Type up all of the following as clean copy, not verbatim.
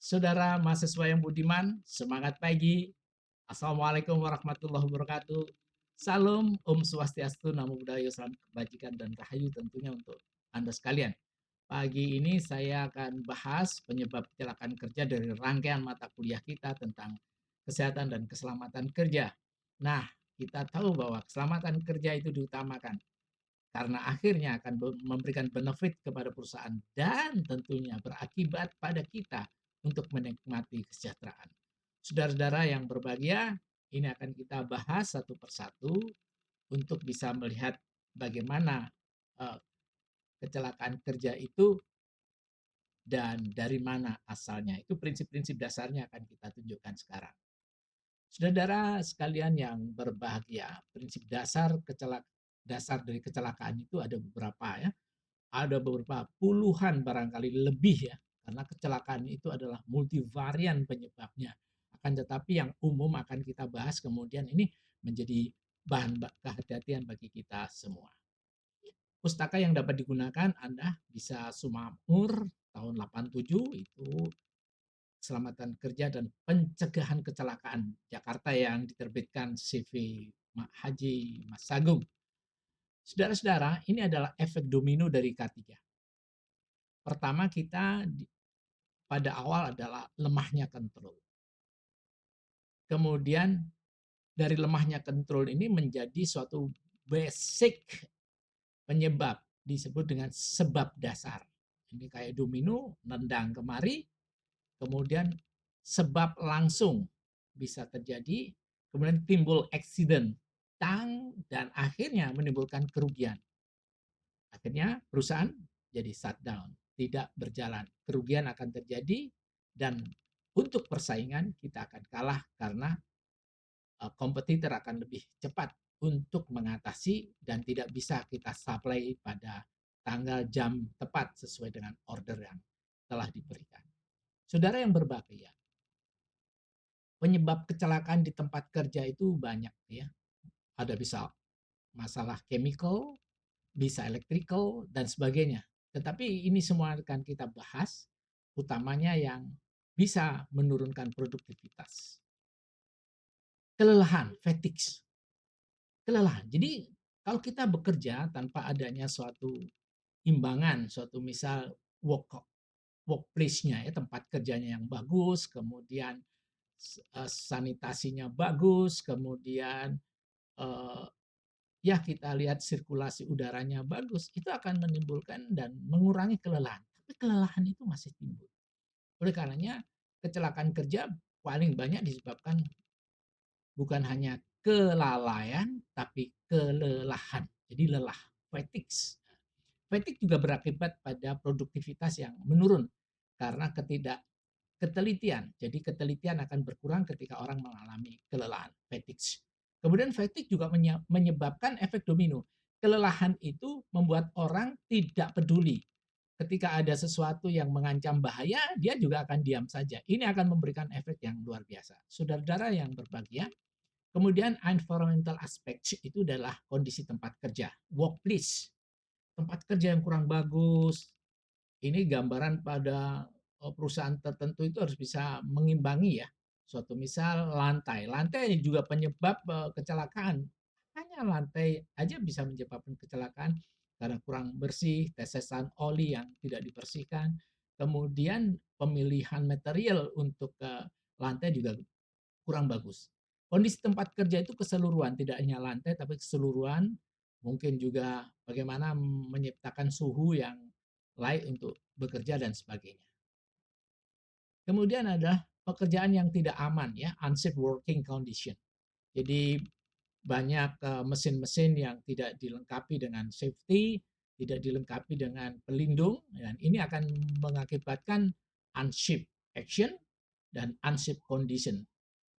Saudara mahasiswa yang budiman, semangat pagi. Assalamualaikum warahmatullahi wabarakatuh. Salam Om Swastiastu, Namo Buddhaya, Salam Kebajikan dan Rahayu tentunya untuk Anda sekalian. Pagi ini saya akan bahas penyebab kecelakaan kerja dari rangkaian mata kuliah kita tentang kesehatan dan keselamatan kerja. Nah, kita tahu bahwa keselamatan kerja itu diutamakan karena akhirnya akan memberikan benefit kepada perusahaan dan tentunya berakibat pada kita untuk menikmati kesejahteraan. Saudara-saudara yang berbahagia, ini akan kita bahas satu persatu untuk bisa melihat bagaimana uh, kecelakaan kerja itu dan dari mana asalnya. Itu prinsip-prinsip dasarnya akan kita tunjukkan sekarang. Saudara sekalian yang berbahagia, prinsip dasar dari kecelakaan itu ada beberapa ya. Ada beberapa puluhan barangkali lebih ya, karena kecelakaan itu adalah multivarian penyebabnya. Akan tetapi yang umum akan kita bahas kemudian ini menjadi bahan kehati-hatian bagi kita semua. Pustaka yang dapat digunakan Anda bisa Sumamur tahun 87 itu keselamatan kerja dan pencegahan kecelakaan Jakarta yang diterbitkan CV Haji Mas Sagung. Saudara-saudara, ini adalah efek domino dari K3. Pertama kita pada awal adalah lemahnya kontrol. Kemudian dari lemahnya kontrol ini menjadi suatu basic penyebab disebut dengan sebab dasar. Ini kayak domino, nendang kemari, kemudian sebab langsung bisa terjadi, kemudian timbul accident, dan akhirnya menimbulkan kerugian. Akhirnya perusahaan jadi shutdown, tidak berjalan. Kerugian akan terjadi dan untuk persaingan kita akan kalah karena kompetitor akan lebih cepat untuk mengatasi dan tidak bisa kita supply pada tanggal jam tepat sesuai dengan order yang telah diberikan. Saudara yang berbahagia, penyebab kecelakaan di tempat kerja itu banyak ya. Ada bisa masalah chemical, bisa electrical dan sebagainya. Tetapi ini semua akan kita bahas, utamanya yang bisa menurunkan produktivitas. Kelelahan, fatigue, kelelahan. Jadi kalau kita bekerja tanpa adanya suatu imbangan, suatu misal workplace-nya ya, tempat kerjanya yang bagus, kemudian sanitasinya bagus, kemudian eh, ya kita lihat sirkulasi udaranya bagus, itu akan menimbulkan dan mengurangi kelelahan. Tapi kelelahan itu masih timbul. Oleh karenanya kecelakaan kerja paling banyak disebabkan bukan hanya kelalaian, tapi kelelahan. Jadi lelah, fatigue. Fatigue juga berakibat pada produktivitas yang menurun karena ketelitian. Jadi ketelitian akan berkurang ketika orang mengalami kelelahan, fatigue. Kemudian fatigue juga menyebabkan efek domino. Kelelahan itu membuat orang tidak peduli. Ketika ada sesuatu yang mengancam bahaya, dia juga akan diam saja. Ini akan memberikan efek yang luar biasa. Saudara-saudara yang berbahagia, kemudian environmental aspect itu adalah kondisi tempat kerja, workplace. Tempat kerja yang kurang bagus, ini gambaran pada perusahaan tertentu itu harus bisa mengimbangi ya. Suatu misal lantai, lantai juga penyebab kecelakaan. Hanya lantai aja bisa menyebabkan kecelakaan karena kurang bersih, tetesan oli yang tidak dibersihkan. Kemudian pemilihan material untuk lantai juga kurang bagus. Kondisi tempat kerja itu keseluruhan, tidak hanya lantai tapi keseluruhan, mungkin juga bagaimana menciptakan suhu yang layak untuk bekerja dan sebagainya. Kemudian ada pekerjaan yang tidak aman ya, unsafe working condition. Jadi banyak mesin-mesin yang tidak dilengkapi dengan safety, tidak dilengkapi dengan pelindung, dan ini akan mengakibatkan unsafe action dan unsafe condition.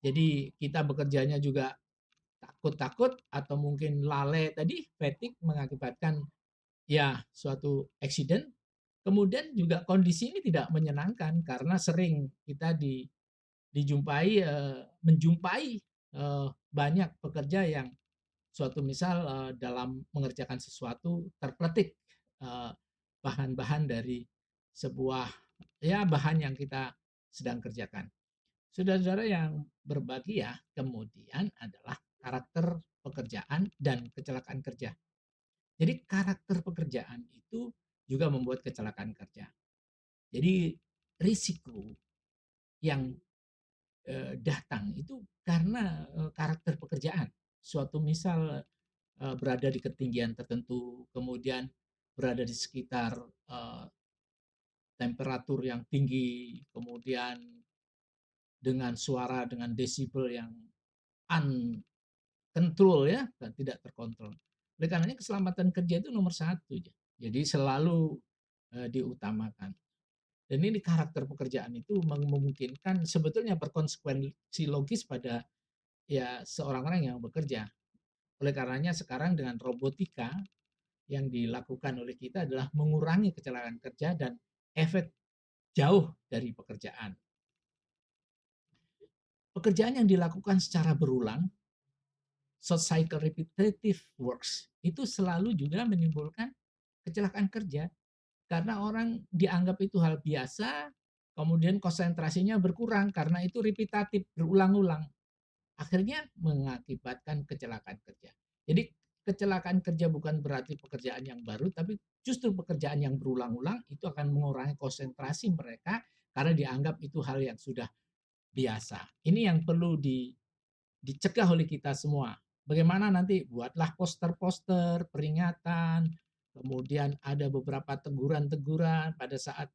Jadi kita bekerjanya juga takut-takut atau mungkin lalai tadi, fatigue mengakibatkan ya suatu accident. Kemudian juga kondisi ini tidak menyenangkan karena sering kita menjumpai banyak pekerja yang suatu misal dalam mengerjakan sesuatu terpletik bahan-bahan dari sebuah ya bahan yang kita sedang kerjakan. Saudara-saudara yang berbahagia, kemudian adalah karakter pekerjaan dan kecelakaan kerja. Jadi karakter pekerjaan itu juga membuat kecelakaan kerja. Jadi risiko yang datang itu karena karakter pekerjaan. Suatu misal berada di ketinggian tertentu, kemudian berada di sekitar temperatur yang tinggi, kemudian dengan suara dengan desibel yang uncontrol ya, dan tidak terkontrol. Oleh karenanya keselamatan kerja itu nomor satu. Jadi selalu diutamakan. Dan ini karakter pekerjaan itu memungkinkan sebetulnya berkonsekuensi logis pada ya seorang orang yang bekerja. Oleh karenanya sekarang dengan robotika yang dilakukan oleh kita adalah mengurangi kecelakaan kerja dan efek jauh dari pekerjaan. Pekerjaan yang dilakukan secara berulang, short cycle repetitive works, itu selalu juga menimbulkan kecelakaan kerja. Karena orang dianggap itu hal biasa, kemudian konsentrasinya berkurang karena itu repetitif, berulang-ulang. Akhirnya mengakibatkan kecelakaan kerja. Jadi kecelakaan kerja bukan berarti pekerjaan yang baru, tapi justru pekerjaan yang berulang-ulang itu akan mengurangi konsentrasi mereka karena dianggap itu hal yang sudah biasa. Ini yang perlu dicegah oleh kita semua. Bagaimana nanti buatlah poster-poster peringatan, kemudian ada beberapa teguran-teguran pada saat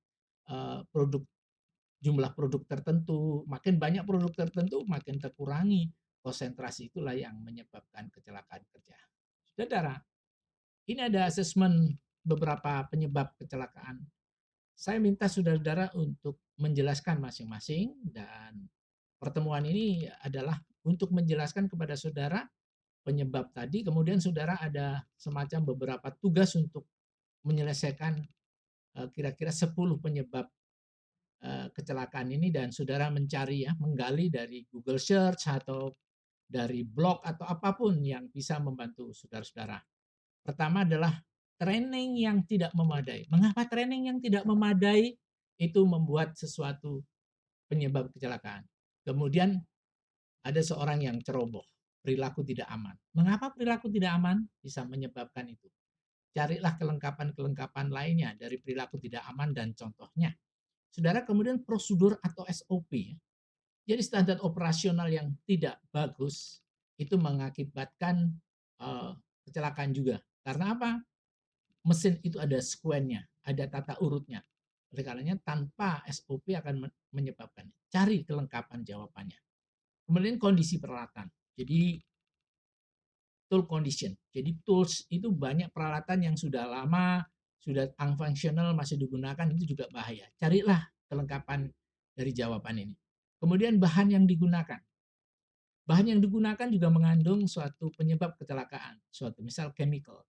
produk jumlah produk tertentu, makin banyak produk tertentu makin terkurangi konsentrasi, itulah yang menyebabkan kecelakaan kerja. Saudara, ini ada asesmen beberapa penyebab kecelakaan. Saya minta saudara-saudara untuk menjelaskan masing-masing dan pertemuan ini adalah untuk menjelaskan kepada saudara penyebab tadi, kemudian saudara ada semacam beberapa tugas untuk menyelesaikan kira-kira 10 penyebab kecelakaan ini dan saudara mencari ya, menggali dari Google Search atau dari blog atau apapun yang bisa membantu saudara-saudara. Pertama adalah training yang tidak memadai. Mengapa training yang tidak memadai itu membuat sesuatu penyebab kecelakaan? Kemudian ada seorang yang ceroboh, perilaku tidak aman. Mengapa perilaku tidak aman? Bisa menyebabkan itu. Carilah kelengkapan-kelengkapan lainnya dari perilaku tidak aman dan contohnya. Saudara, kemudian prosedur atau SOP. Jadi standar operasional yang tidak bagus itu mengakibatkan kecelakaan juga. Karena apa? Mesin itu ada sequence-nya, ada tata urutnya. Oleh karenanya tanpa SOP akan menyebabkan. Cari kelengkapan jawabannya. Kemudian kondisi peralatan. Jadi tool condition. Jadi tools itu banyak peralatan yang sudah lama, sudah unfunctional, masih digunakan, itu juga bahaya. Carilah kelengkapan dari jawaban ini. Kemudian bahan yang digunakan. Bahan yang digunakan juga mengandung suatu penyebab kecelakaan, suatu misal chemical.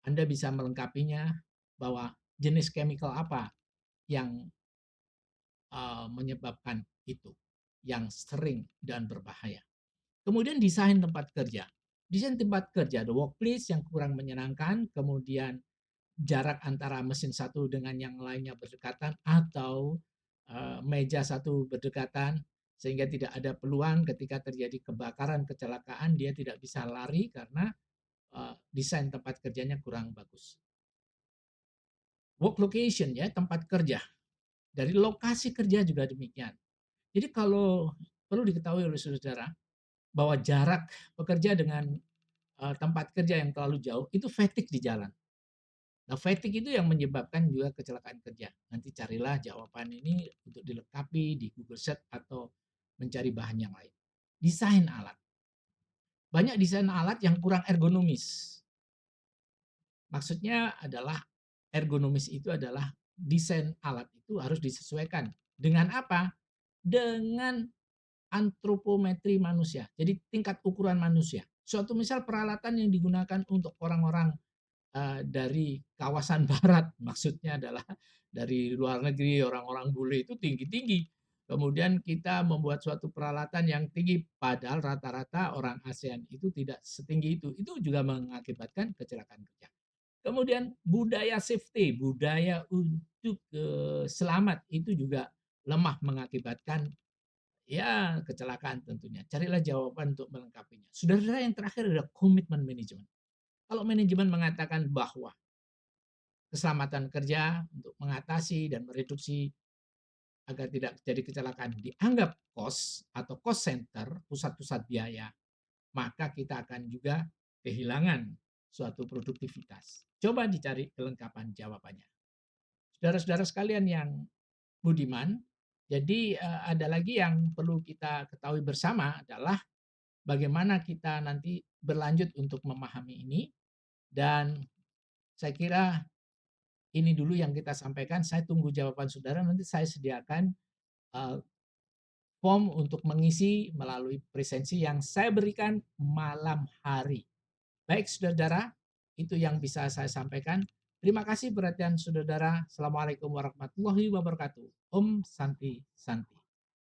Anda bisa melengkapinya bahwa jenis chemical apa yang menyebabkan itu, yang sering dan berbahaya. Kemudian desain tempat kerja. Desain tempat kerja, the workplace yang kurang menyenangkan, kemudian jarak antara mesin satu dengan yang lainnya berdekatan, atau meja satu berdekatan, sehingga tidak ada peluang ketika terjadi kebakaran, kecelakaan, dia tidak bisa lari karena desain tempat kerjanya kurang bagus. Work location ya, tempat kerja. Dari lokasi kerja juga demikian. Jadi kalau perlu diketahui oleh saudara bahwa jarak pekerja dengan tempat kerja yang terlalu jauh itu fatigue di jalan. Nah, fatigue itu yang menyebabkan juga kecelakaan kerja. Nanti carilah jawaban ini untuk dilengkapi di Google Search atau mencari bahan yang lain. Desain alat. Banyak desain alat yang kurang ergonomis. Maksudnya adalah ergonomis itu adalah desain alat itu harus disesuaikan dengan apa? Dengan antropometri manusia. Jadi tingkat ukuran manusia. Suatu misal peralatan yang digunakan untuk orang-orang dari kawasan barat, maksudnya adalah dari luar negeri, orang-orang bule itu tinggi-tinggi. Kemudian kita membuat suatu peralatan yang tinggi, padahal rata-rata orang ASEAN itu tidak setinggi itu. Itu juga mengakibatkan kecelakaan kerja. Kemudian budaya safety, budaya untuk selamat itu juga lemah mengakibatkan ya kecelakaan tentunya. Carilah jawaban untuk melengkapinya. Saudara-saudara, yang terakhir adalah komitmen manajemen. Kalau manajemen mengatakan bahwa keselamatan kerja untuk mengatasi dan mereduksi agar tidak terjadi kecelakaan dianggap cost atau cost center, pusat-pusat biaya, maka kita akan juga kehilangan suatu produktivitas. Coba dicari kelengkapan jawabannya. Saudara-saudara sekalian yang budiman, jadi ada lagi yang perlu kita ketahui bersama adalah bagaimana kita nanti berlanjut untuk memahami ini, dan saya kira ini dulu yang kita sampaikan. Saya tunggu jawaban saudara, nanti saya sediakan form untuk mengisi melalui presensi yang saya berikan malam hari. Baik saudara, itu yang bisa saya sampaikan. Terima kasih perhatian saudara. Assalamualaikum warahmatullahi wabarakatuh. Om Santi Santi.